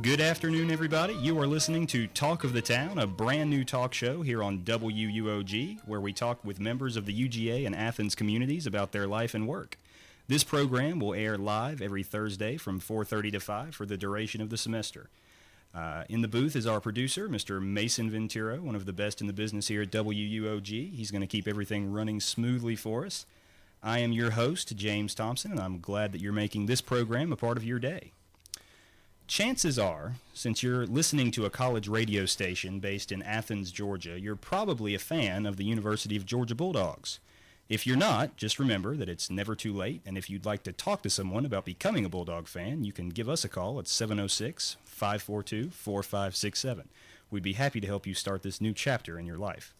Good afternoon, everybody. You are listening to Talk of the Town, a brand new talk show here on WUOG, where we talk with members of the UGA and Athens communities about their life and work. This program will air live every Thursday from 4:30 to 5 for the duration of the semester. In the booth is our producer, Mr. Mason Ventura, one of the best in the business here at WUOG. He's going to keep everything running smoothly for us. I am your host, James Thompson, and I'm glad that you're making this program a part of your day. Chances are, since you're listening to a college radio station based in Athens, Georgia, you're probably a fan of the University of Georgia Bulldogs. If you're not, just remember that it's never too late, and if you'd like to talk to someone about becoming a Bulldog fan, you can give us a call at 706-542-4567. We'd be happy to help you start this new chapter in your life.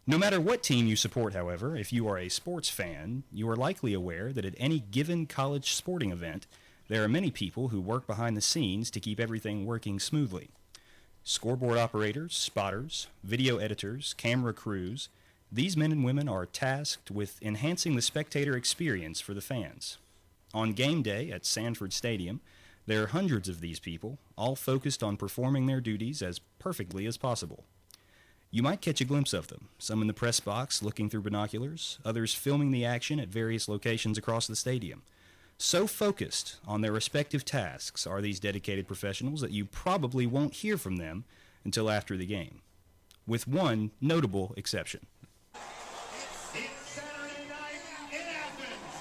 No matter what team you support, however, if you are a sports fan, you are likely aware that at any given college sporting event, there are many people who work behind the scenes to keep everything working smoothly. Scoreboard operators, spotters, video editors, camera crews, these men and women are tasked with enhancing the spectator experience for the fans. On game day at Sanford Stadium, there are hundreds of these people, all focused on performing their duties as perfectly as possible. You might catch a glimpse of them, some in the press box looking through binoculars, others filming the action at various locations across the stadium. So focused on their respective tasks are these dedicated professionals that you probably won't hear from them until after the game, with one notable exception. It's Saturday night in Athens.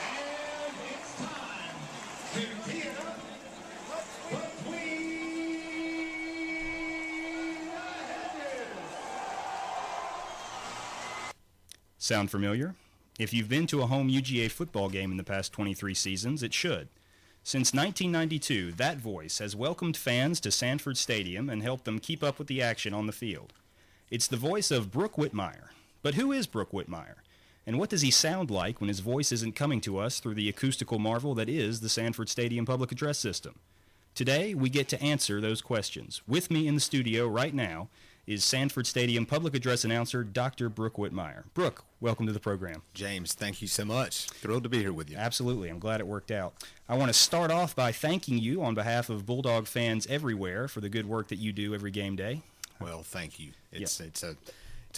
And it's time to tee it up between the hedges. Sound familiar? If you've been to a home UGA football game in the past 23 seasons, it should. Since 1992, that voice has welcomed fans to Sanford Stadium and helped them keep up with the action on the field. It's the voice of Brooke Whitmire. But who is Brooke Whitmire? And what does he sound like when his voice isn't coming to us through the acoustical marvel that is the Sanford Stadium public address system? Today, we get to answer those questions. With me in the studio right now is Sanford Stadium public address announcer Dr. Brooke Whitmire. Brooke, welcome to the program. James, thank you so much. Thrilled to be here with you. Absolutely. I'm glad it worked out. I want to start off by thanking you on behalf of Bulldog fans everywhere for the good work that you do every game day. Well, thank you. It's a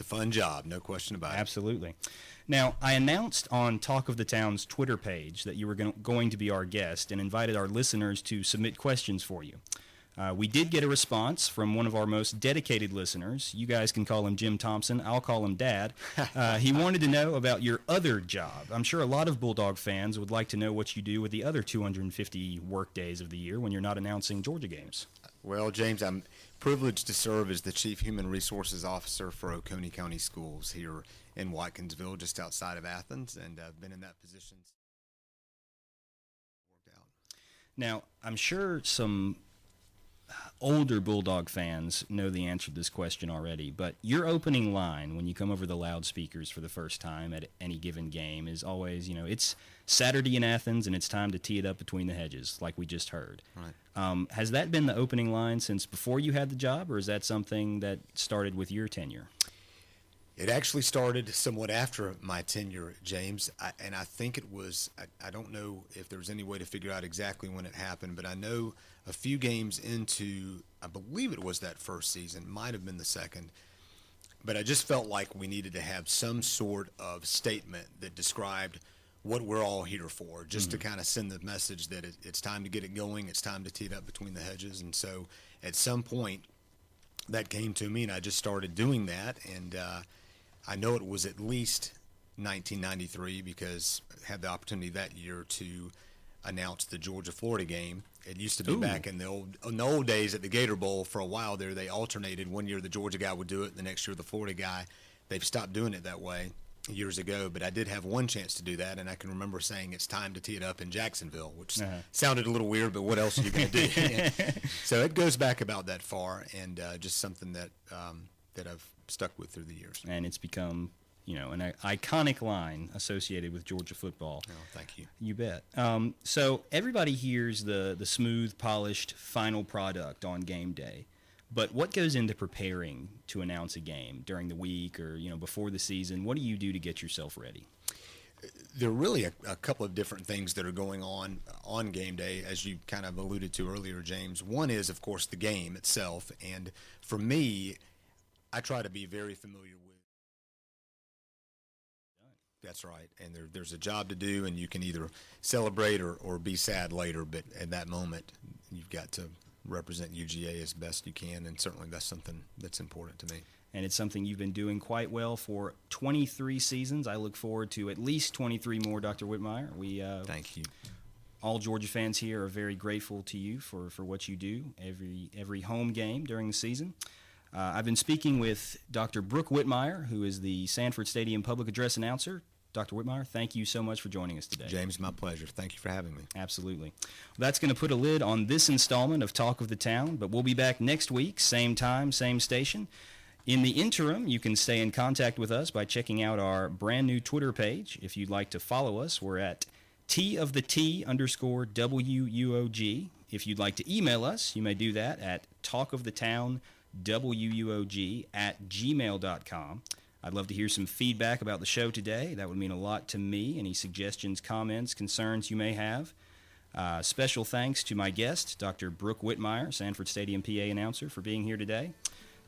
fun job, no question about it. Absolutely. Now, I announced on Talk of the Town's Twitter page that you were going to be our guest and invited our listeners to submit questions for you. We did get a response from one of our most dedicated listeners. You guys can call him Jim Thompson. I'll call him Dad. He wanted to know about your other job. I'm sure a lot of Bulldog fans would like to know what you do with the other 250 work days of the year when you're not announcing Georgia games. Well, James, I'm privileged to serve as the Chief Human Resources Officer for Oconee County Schools here in Watkinsville, just outside of Athens, and I've been in that position since it worked out. Now, I'm sure some older Bulldog fans know the answer to this question already, but your opening line when you come over the loudspeakers for the first time at any given game is always, it's Saturday in Athens and it's time to tee it up between the hedges, like we just heard. Right. Has that been the opening line since before you had the job, or is that something that started with your tenure? It actually started somewhat after my tenure, James, and I think it was, I don't know if there's any way to figure out exactly when it happened, but I know a few games into, I believe it was that first season, might have been the second, but I just felt like we needed to have some sort of statement that described what we're all here for, just to kind of send the message that it's time to get it going, it's time to tee it up between the hedges. And so at some point that came to me, and I just started doing that, and I know it was at least 1993 because I had the opportunity that year to announce the Georgia-Florida game. It used to be back in the old days at the Gator Bowl. For a while there, they alternated. One year the Georgia guy would do it, the next year the Florida guy. They've stopped doing it that way years ago, but I did have one chance to do that, and I can remember saying it's time to tee it up in Jacksonville, which sounded a little weird, but what else are you going to do? So it goes back about that far, and just something that I've stuck with through the years. And it's become, an iconic line associated with Georgia football. Oh, thank you. You bet. So everybody hears the smooth, polished final product on game day. But what goes into preparing to announce a game during the week or, before the season? What do you do to get yourself ready? There are really a couple of different things that are going on game day, as you kind of alluded to earlier, James. One is, of course, the game itself, and for me, I try to be very familiar with. That's right, and there's a job to do, and you can either celebrate or be sad later, but at that moment, you've got to represent UGA as best you can, and certainly that's something that's important to me. And it's something you've been doing quite well for 23 seasons. I look forward to at least 23 more, Dr. Whitmire. Thank you. All Georgia fans here are very grateful to you for what you do every home game during the season. I've been speaking with Dr. Brooke Whitmire, who is the Sanford Stadium public address announcer. Dr. Whitmire, thank you so much for joining us today. James, my pleasure. Thank you for having me. Absolutely. Well, that's going to put a lid on this installment of Talk of the Town, but we'll be back next week, same time, same station. In the interim, you can stay in contact with us by checking out our brand new Twitter page. If you'd like to follow us, we're at _WUOG. If you'd like to email us, you may do that at talkofthetownwuog@gmail.com. I'd love to hear some feedback about the show today. That would mean a lot to me. Any suggestions, comments, concerns you may have. Special thanks to my guest, Dr. Brooke Whitmire, Sanford Stadium PA announcer, for being here today.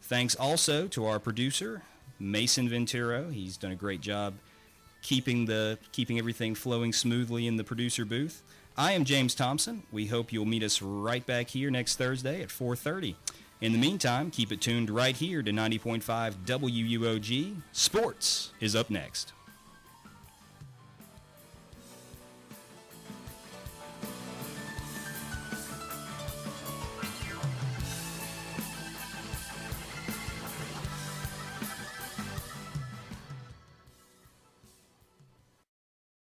Thanks also to our producer, Mason Venturo. He's done a great job keeping everything flowing smoothly in the producer booth. I am James Thompson. We hope you'll meet us right back here next Thursday at 4:30. In the meantime, keep it tuned right here to 90.5 WUOG. Sports is up next.